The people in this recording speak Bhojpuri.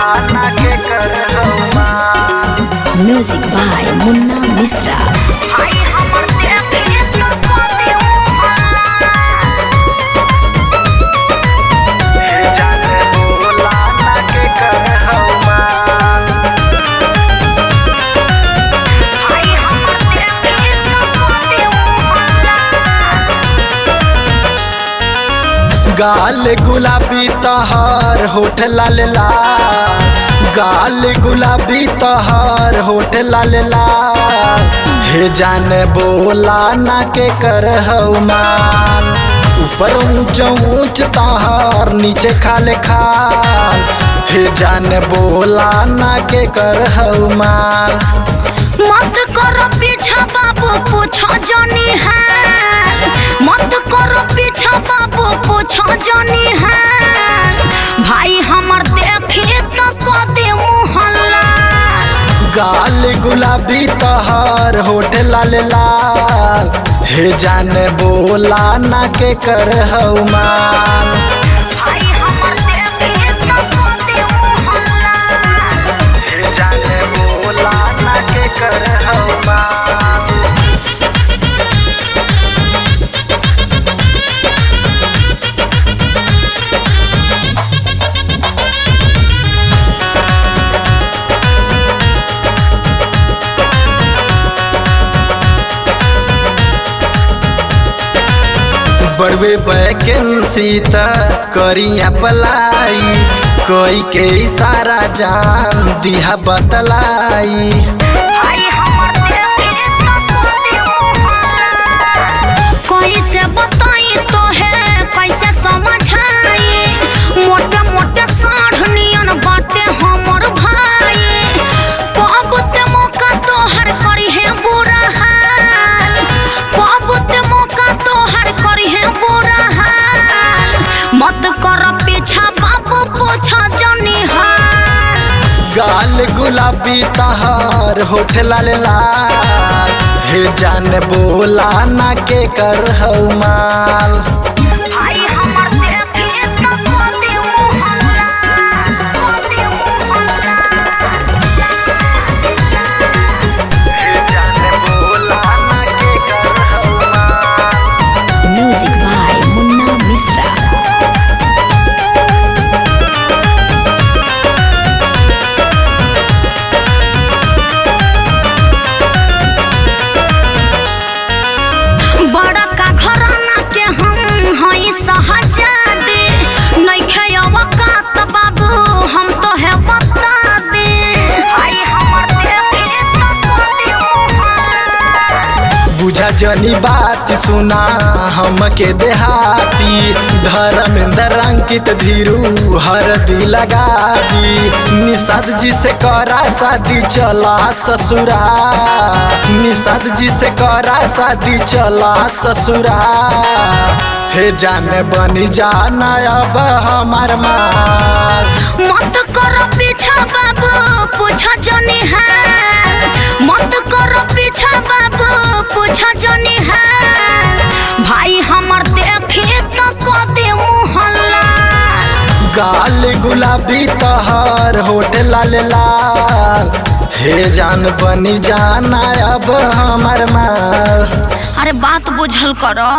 बोला ना के कर हमा। म्यूजिक बाय मुन्ना मिश्रा। गाल गुलाबी तहार होठ लाल लाल, गाल गुलाबी तहार होठ लाल लाल। हे जाने बोला ना के कर हमार, ऊपर ऊंच ऊंच तहार नीचे खाले खाल। हे जाने बोला ना के कर हमार। मत करो पीछा बाबू पूछो जानी है, मत करो पीछा बाबू पूछो जानी है। भाई हमर देखी तो कदे मोहल्ला। गाल गुलाबी तहार होठ लाल लाल। हे जाने बोला ना के कर हमार। हे जाने बोला ना के कर हमार। बड़वे वैकेंसी त करी अप्लाई, कोई के इशारा जान दिहा बतलाई। कैसे बताई तो है कैसे समझाई, मोटे मोटे साढ़ नियन बाटे हमर भाई। पाबते मौका तोहर करी है बुरा हाल, पाबते मौका तोहर करी है बुरा हाल। मत कर पीछा बाबू पूछा जानी हाल। गाल गुलाबी तहार होठ लाल लाल। हे जाने बोला ना के कर हमार। भाई हमर देखी तो कदे मोहल्ला, कदे मोहल्ला। हे जाने बोला ना के कर हमार। म्यूजिक बाय मुन्ना मिश्रा। बड़ा का घराना के हम हई सहजादे, नइखे अवकात बाबू हम तो है बता दे। भाई हमर देखी तो कदे मोहल्ला। बुझा जनी बात सुना हमके देहाती, धर्मेंद्र अंकित धीरू हरदी लगा दी। निषाद जी से करा शादी चला ससुरा, निषाद जी से करा शादी चला ससुरा। हे जाने बनी जाना अब हमार माल। मत करो पीछा बाबू पूछा जानी है, मत करो पीछा बाबू पूछा जानी है। भाई हमर देखी तो कदे मोहल्ला। गाल गुलाबी तहार होठ लाल लाल। हे जान बनी जाना अब हमार माल। अरे बात बुझल करो।